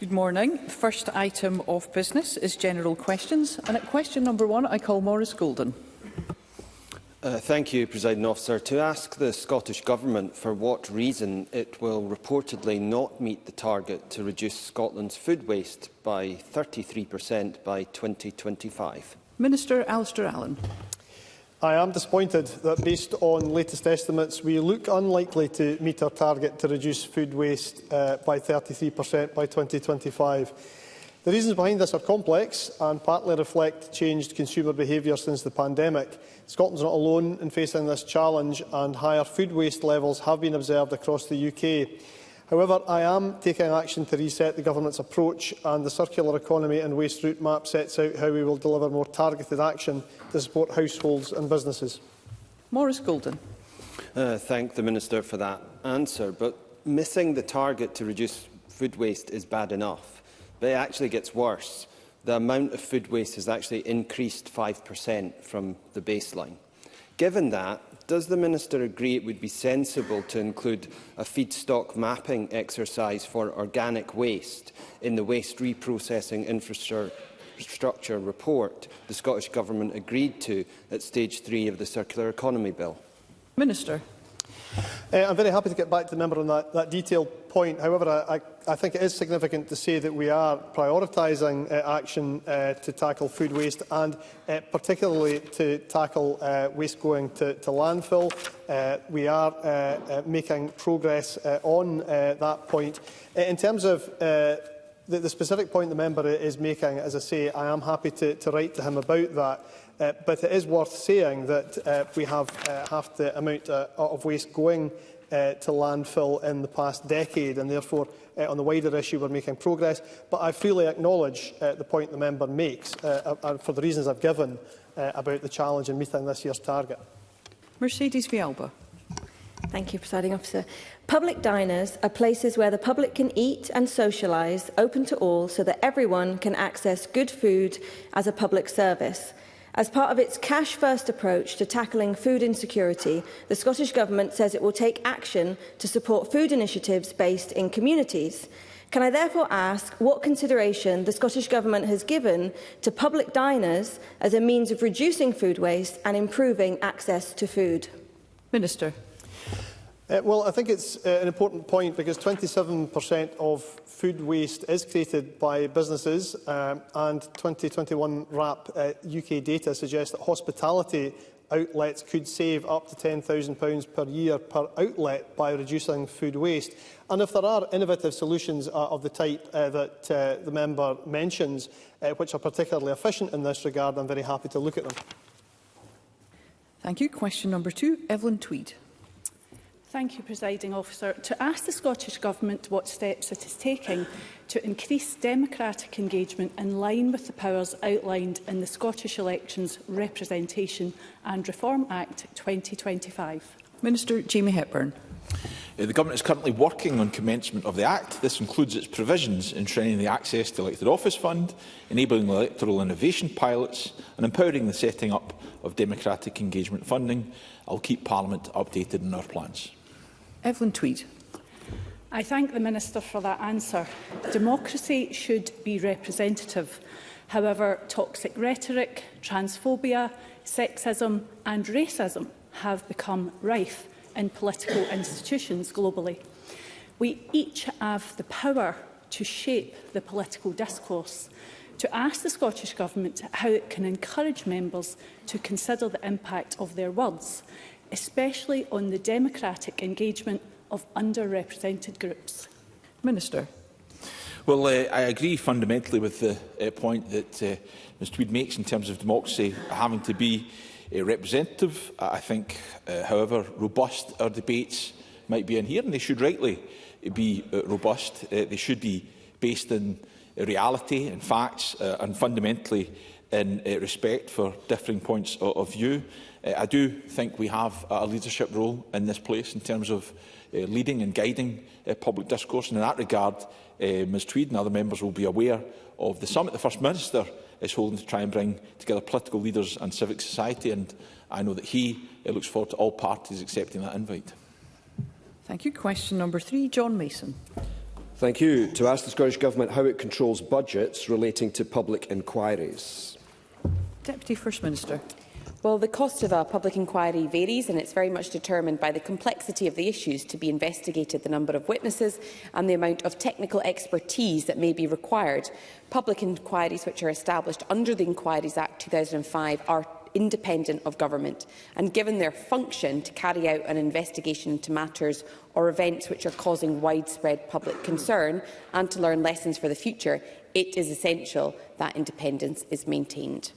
Good morning. The first item of business is general questions, and at question number 1 I call Maurice Golden. Thank you, Presiding Officer. To ask the Scottish Government for what reason it will reportedly not meet the target to reduce Scotland's food waste by 33% by 2025. Minister Alistair Allen. I am disappointed that, based on latest estimates, we look unlikely to meet our target to reduce food waste by 33% by 2025. The reasons behind this are complex and partly reflect changed consumer behaviour since the pandemic. Scotland is not alone in facing this challenge, and higher food waste levels have been observed across the UK. However, I am taking action to reset the Government's approach, and the Circular Economy and Waste Route Map sets out how we will deliver more targeted action to support households and businesses. Maurice Golden. Thank the Minister for that answer, but missing the target to reduce food waste is bad enough. But it actually gets worse. The amount of food waste has actually increased 5% from the baseline. Given that, does the Minister agree it would be sensible to include a feedstock mapping exercise for organic waste in the waste reprocessing infrastructure report the Scottish Government agreed to at stage 3 of the Circular Economy Bill? Minister. I'm very happy to get back to the member on that detailed point. However, I think it is significant to say that we are prioritising action to tackle food waste and particularly to tackle waste going to landfill. We are making progress on that point. In terms of the specific point the member is making, as I say, I am happy to write to him about that. But it is worth saying that we have half the amount of waste going to landfill in the past decade, and therefore on the wider issue we're making progress. But I freely acknowledge the point the member makes, for the reasons I've given, about the challenge in meeting this year's target. Mercedes Vialba. Thank you, Presiding Officer. Public diners are places where the public can eat and socialise, open to all, so that everyone can access good food as a public service. As part of its cash-first approach to tackling food insecurity, the Scottish Government says it will take action to support food initiatives based in communities. Can I therefore ask what consideration the Scottish Government has given to public diners as a means of reducing food waste and improving access to food? Minister. Well, I think it's an important point, because 27% of food waste is created by businesses, and 2021 WRAP UK data suggests that hospitality outlets could save up to £10,000 per year per outlet by reducing food waste. And if there are innovative solutions of the type that the member mentions, which are particularly efficient in this regard, I'm very happy to look at them. Thank you. Question number 2, Evelyn Tweed. Thank you, Presiding Officer. To ask the Scottish Government what steps it is taking to increase democratic engagement in line with the powers outlined in the Scottish Elections Representation and Reform Act 2025. Minister Jamie Hepburn. The Government is currently working on commencement of the Act. This includes its provisions enshrining the access to elected office fund, enabling electoral innovation pilots and empowering the setting up of democratic engagement funding. I'll keep Parliament updated on our plans. Evelyn Tweed. I thank the Minister for that answer. Democracy should be representative. However, toxic rhetoric, transphobia, sexism and racism have become rife in political institutions globally. We each have the power to shape the political discourse. To ask the Scottish Government how it can encourage members to consider the impact of their words, especially on the democratic engagement of underrepresented groups. Minister. Well, I agree fundamentally with the point that Ms Tweed makes in terms of democracy having to be representative. I think, however robust our debates might be in here, and they should rightly be robust, they should be based in reality and facts and fundamentally in respect for differing points of view. I do think we have a leadership role in this place in terms of leading and guiding public discourse. And in that regard, Ms Tweed and other members will be aware of the summit the First Minister is holding to try and bring together political leaders and civic society. And I know that he looks forward to all parties accepting that invite. Thank you. Question number 3, John Mason. Thank you. To ask the Scottish Government how it controls budgets relating to public inquiries. Deputy First Minister. Well, the cost of a public inquiry varies, and it's very much determined by the complexity of the issues to be investigated, the number of witnesses and the amount of technical expertise that may be required. Public inquiries which are established under the Inquiries Act 2005 are independent of government, and given their function to carry out an investigation into matters or events which are causing widespread public concern and to learn lessons for the future, it is essential that independence is maintained.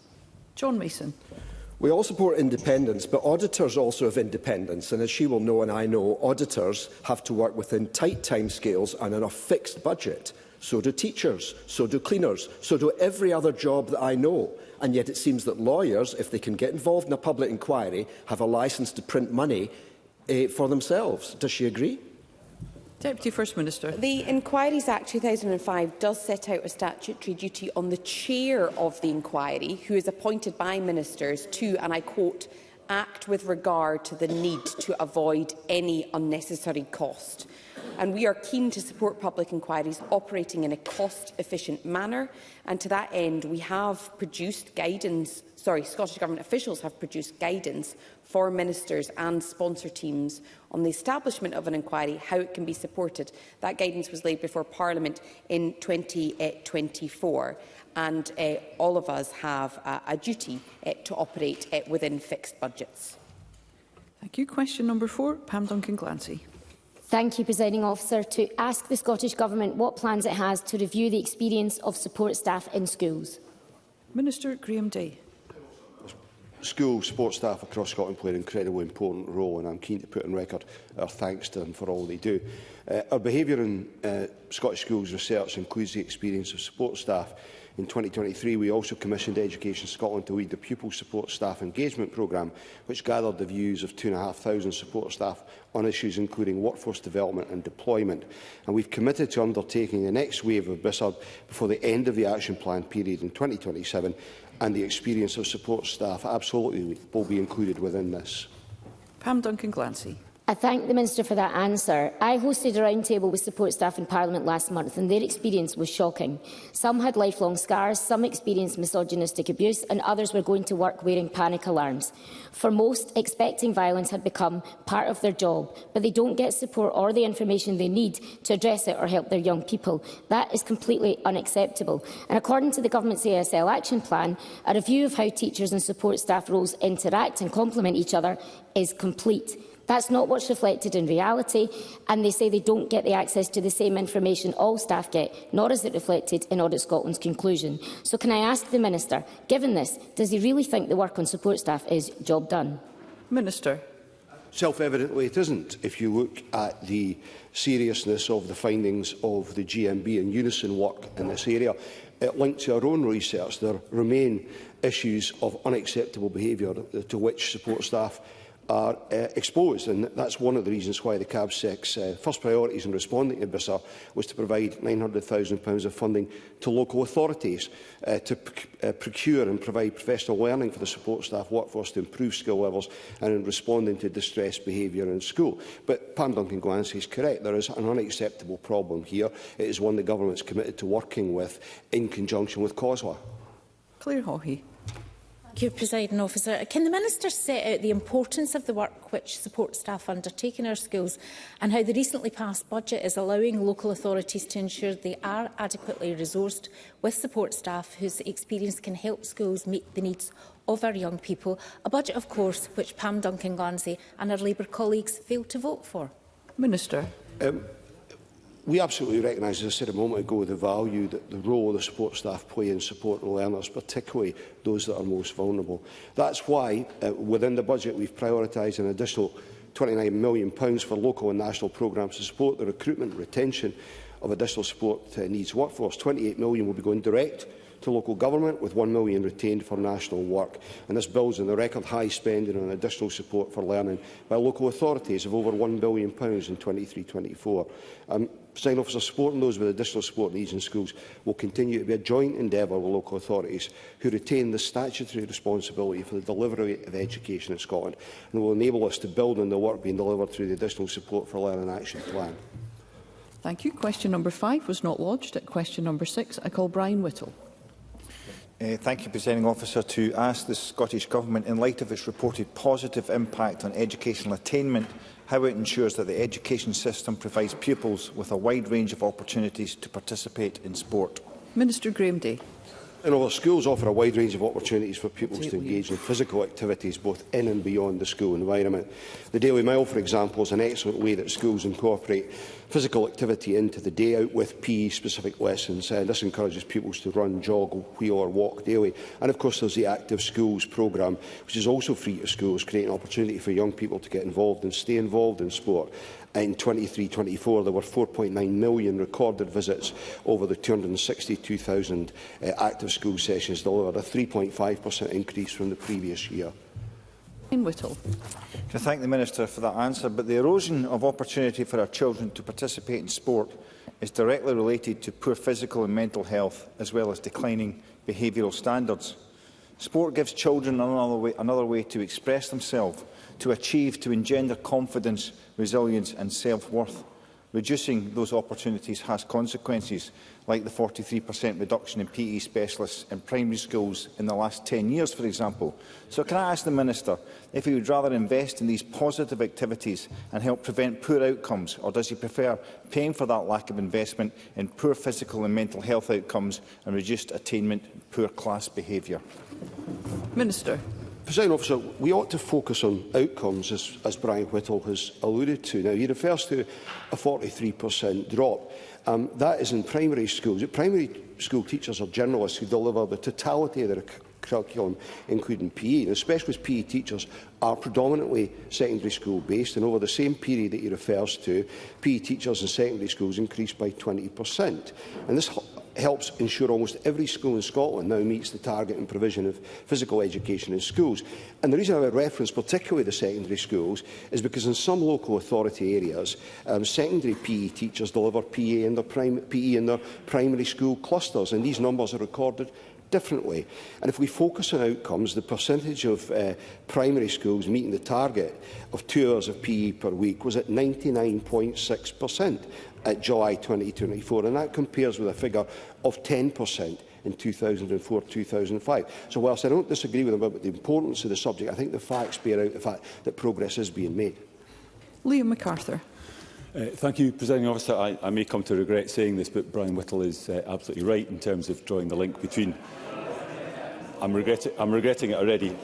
John Mason. We all support independence, but auditors also have independence, and as she will know and I know, auditors have to work within tight timescales and on a fixed budget. So do teachers, so do cleaners, so do every other job that I know. And yet it seems that lawyers, if they can get involved in a public inquiry, have a licence to print money for themselves. Does she agree? Deputy First Minister. The Inquiries Act 2005 does set out a statutory duty on the chair of the inquiry, who is appointed by ministers to, and I quote, act with regard to the need to avoid any unnecessary cost. And we are keen to support public inquiries operating in a cost-efficient manner. And to that end, we have produced guidance, Scottish Government officials have produced guidance for ministers and sponsor teams on the establishment of an inquiry, how it can be supported. That guidance was laid before Parliament in 2024. And all of us have a duty to operate within fixed budgets. Thank you. Question number 4, Pam Duncan-Glancy. Thank you, Presiding Officer. To ask the Scottish Government what plans it has to review the experience of support staff in schools. Minister Graham Day. School support staff across Scotland play an incredibly important role, and I'm keen to put on record our thanks to them for all they do. Our behaviour in Scottish schools research includes the experience of support staff. In 2023, we also commissioned Education Scotland to lead the Pupil Support Staff Engagement Programme, which gathered the views of 2,500 support staff on issues including workforce development and deployment. And we've committed to undertaking the next wave of BISARB before the end of the action plan period in 2027, and the experience of support staff absolutely will be included within this. Pam Duncan-Glancy. I thank the Minister for that answer. I hosted a roundtable with support staff in Parliament last month, and their experience was shocking. Some had lifelong scars, some experienced misogynistic abuse, and others were going to work wearing panic alarms. For most, expecting violence had become part of their job, but they don't get support or the information they need to address it or help their young people. That is completely unacceptable. And according to the Government's ASL Action Plan, a review of how teachers and support staff roles interact and complement each other is complete. That's not what's reflected in reality, and they say they don't get the access to the same information all staff get, nor is it reflected in Audit Scotland's conclusion. So can I ask the Minister, given this, does he really think the work on support staff is job done? Minister. Self-evidently it isn't. If you look at the seriousness of the findings of the GMB and Unison work in this area, linked to our own research, there remain issues of unacceptable behaviour to which support staff are exposed, and that's one of the reasons why the CAB 6 first priorities in responding to BISA was to provide £900,000 of funding to local authorities to procure and provide professional learning for the support staff workforce to improve skill levels and in responding to distressed behaviour in school. But Pam Duncan-Glancy is correct. There is an unacceptable problem here. It is one the Government is committed to working with in conjunction with COSLA. Claire Haughey. Thank you, Presiding Officer. Can the Minister set out the importance of the work which support staff undertake in our schools and how the recently passed budget is allowing local authorities to ensure they are adequately resourced with support staff whose experience can help schools meet the needs of our young people? A budget, of course, which Pam Duncan-Glancy and her Labour colleagues failed to vote for. Minister. We absolutely recognise, as I said a moment ago, the value that the role of the support staff play in supporting learners, particularly those that are most vulnerable. That's why, within the budget, we've prioritised an additional £29 million for local and national programmes to support the recruitment and retention of additional support needs workforce. £28 million will be going direct to local government, with £1 million retained for national work. And this builds on the record high spending on additional support for learning by local authorities of over £1 billion in 23-24. Presiding Officer, supporting those with additional support needs in schools will continue to be a joint endeavour with local authorities who retain the statutory responsibility for the delivery of education in Scotland, and will enable us to build on the work being delivered through the Additional Support for Learning Action Plan. Thank you. Question number 5 was not lodged. At question number 6, I call Brian Whittle. Thank you, Presiding Officer. To ask the Scottish Government, in light of its reported positive impact on educational attainment, how it ensures that the education system provides pupils with a wide range of opportunities to participate in sport. Minister Graham Day. Schools offer a wide range of opportunities for pupils to engage in physical activities both in and beyond the school environment. The Daily Mail, for example, is an excellent way that schools incorporate physical activity into the day out with PE-specific lessons. This encourages pupils to run, jog, wheel or walk daily. And of course there's the Active Schools programme, which is also free to schools, creating an opportunity for young people to get involved and stay involved in sport. In 23-24, there were 4.9 million recorded visits over the 262,000 active school sessions delivered, a 3.5% increase from the previous year. Whittle. I thank the Minister for that answer, but the erosion of opportunity for our children to participate in sport is directly related to poor physical and mental health, as well as declining behavioural standards. Sport gives children another way to express themselves, to achieve, to engender confidence, resilience and self-worth. Reducing those opportunities has consequences, like the 43% reduction in PE specialists in primary schools in the last 10 years, for example. So can I ask the Minister if he would rather invest in these positive activities and help prevent poor outcomes, or does he prefer paying for that lack of investment in poor physical and mental health outcomes and reduced attainment and poor class behaviour? Minister. Presiding Officer, we ought to focus on outcomes, as Brian Whittle has alluded to. Now, he refers to a 43% drop. That is in primary schools. Primary school teachers are generalists who deliver the totality of their curriculum, including PE. And specialist PE teachers are predominantly secondary school based, and over the same period that he refers to, PE teachers in secondary schools increased by 20%. And this helps ensure almost every school in Scotland now meets the target and provision of physical education in schools. And the reason I would reference particularly the secondary schools is because in some local authority areas, secondary PE teachers deliver PE in their primary school clusters, and these numbers are recorded differently. And if we focus on outcomes, the percentage of primary schools meeting the target of 2 hours of PE per week was at 99.6% at July 2024, and that compares with a figure of 10% in 2004-2005. So whilst I don't disagree with him about the importance of the subject, I think the facts bear out the fact that progress is being made. Liam MacArthur. Thank you, Presiding Officer. I may come to regret saying this, but Brian Whittle is absolutely right in terms of drawing the link between... I'm regretting it already.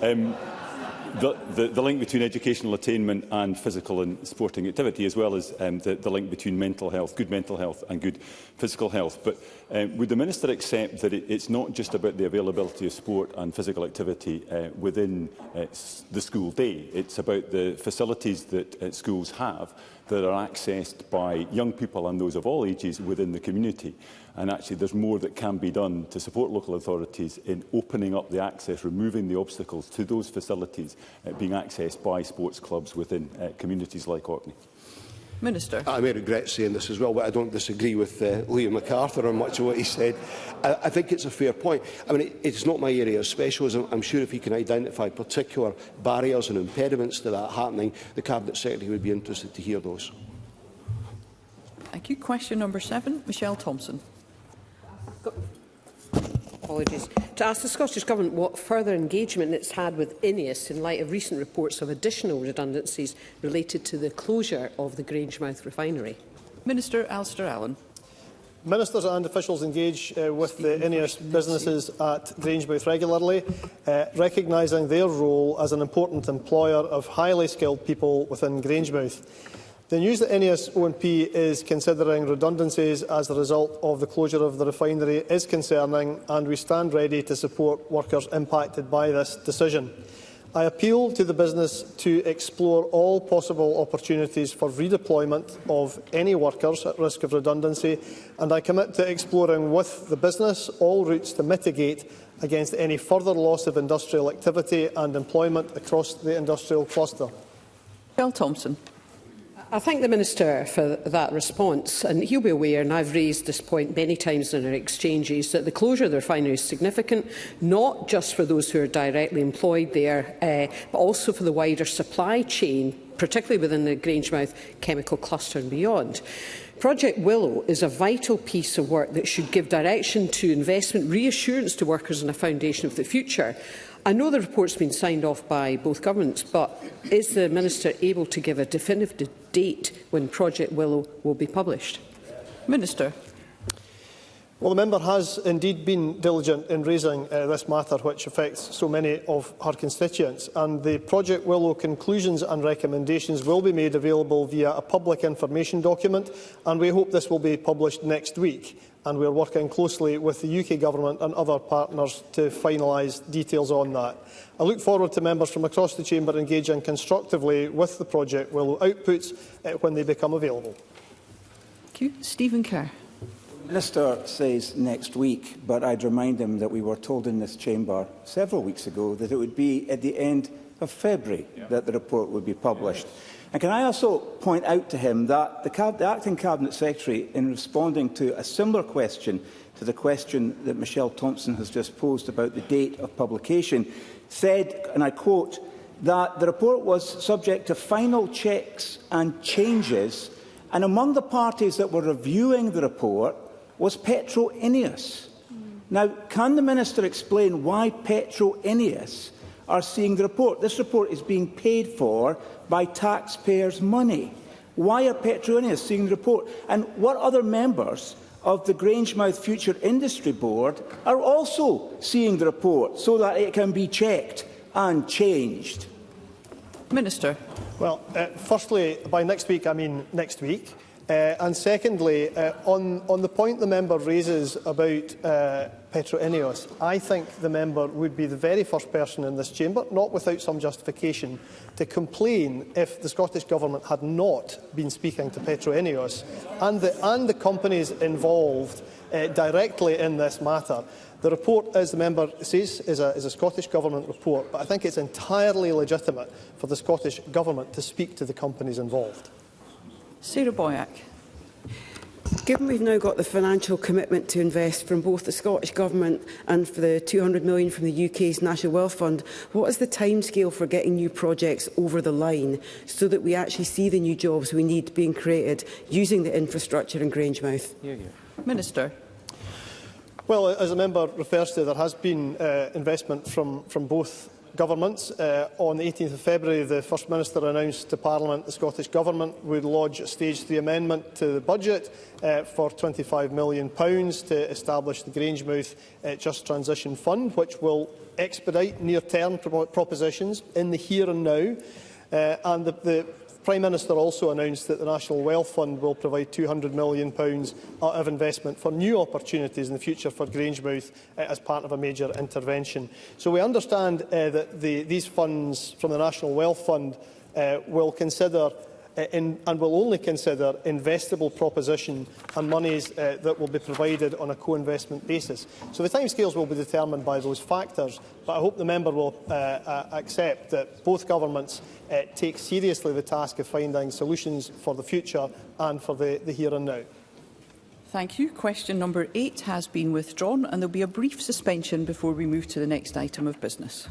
The link between educational attainment and physical and sporting activity, as well as the link between mental health, good mental health and good physical health. But would the Minister accept that it's not just about the availability of sport and physical activity within the school day? It's about the facilities that schools have that are accessed by young people and those of all ages within the community. And actually there's more that can be done to support local authorities in opening up the access, removing the obstacles to those facilities being accessed by sports clubs within communities like Orkney. Minister. I may regret saying this as well, but I don't disagree with Liam MacArthur on much of what he said. I think it's a fair point. I mean, it's not my area of specialism. I'm sure if he can identify particular barriers and impediments to that happening, the Cabinet Secretary would be interested to hear those. Thank you. Question number 7, Michelle Thompson. Apologies. To ask the Scottish Government what further engagement it's had with INEOS in light of recent reports of additional redundancies related to the closure of the Grangemouth refinery. Minister Alistair Allen. Ministers and officials engage with the INEOS businesses at Grangemouth regularly, recognising their role as an important employer of highly skilled people within Grangemouth. The news that INEOS O&P is considering redundancies as a result of the closure of the refinery is concerning, and we stand ready to support workers impacted by this decision. I appeal to the business to explore all possible opportunities for redeployment of any workers at risk of redundancy, and I commit to exploring with the business all routes to mitigate against any further loss of industrial activity and employment across the industrial cluster. Michelle Thompson. I thank the Minister for that response, and he'll be aware, and I've raised this point many times in our exchanges, that the closure of the refinery is significant, not just for those who are directly employed there, but also for the wider supply chain, particularly within the Grangemouth chemical cluster and beyond. Project Willow is a vital piece of work that should give direction to investment, reassurance to workers and a foundation of the future. I know the report's been signed off by both governments, but is the Minister able to give a definitive date when Project Willow will be published? Minister. Well, the member has indeed been diligent in raising this matter, which affects so many of her constituents. And the Project Willow conclusions and recommendations will be made available via a public information document, and we hope this will be published next week. And we are working closely with the UK Government and other partners to finalise details on that. I look forward to members from across the Chamber engaging constructively with the Project Willow outputs when they become available. Thank you. Stephen Kerr. The Minister says next week, but I'd remind him that we were told in this chamber several weeks ago that it would be at the end of February that the report would be published. And can I also point out to him that the Acting Cabinet Secretary, in responding to a similar question to the question that Michelle Thompson has just posed about the date of publication, said, and I quote, that the report was subject to final checks and changes, and among the parties that were reviewing the report was Petro Ineos. Now, can the Minister explain why Petro Ineos are seeing the report? This report is being paid for by taxpayers' money. Why are Petro Ineos seeing the report? And what other members of the Grangemouth Future Industry Board are also seeing the report so that it can be checked and changed? Minister. Well, firstly, by next week, I mean next week. And secondly, on the point the member raises about Petro Ineos, I think the member would be the very first person in this chamber, not without some justification, to complain if the Scottish Government had not been speaking to Petro Ineos and the companies involved directly in this matter. The report, as the member says, is a Scottish Government report, but I think it's entirely legitimate for the Scottish Government to speak to the companies involved. Sarah Boyack. Given we've now got the financial commitment to invest from both the Scottish Government and for the £200 million from the UK's National Wealth Fund, what is the timescale for getting new projects over the line so that we actually see the new jobs we need being created using the infrastructure in Grangemouth? Minister. Well, as the member refers to, there has been investment from both governments. On the 18th of February, the First Minister announced to Parliament the Scottish Government would lodge a Stage 3 amendment to the budget for £25 million to establish the Grangemouth Just Transition Fund, which will expedite near-term propositions in the here and now. And the Prime Minister also announced that the National Wealth Fund will provide £200 million of investment for new opportunities in the future for Grangemouth as part of a major intervention. So we understand that these funds from the National Wealth Fund will consider and will only consider investable proposition and monies that will be provided on a co-investment basis. So the timescales will be determined by those factors, but I hope the member will accept that both governments take seriously the task of finding solutions for the future and for the here and now. Thank you. Question number 8 has been withdrawn, and there will be a brief suspension before we move to the next item of business.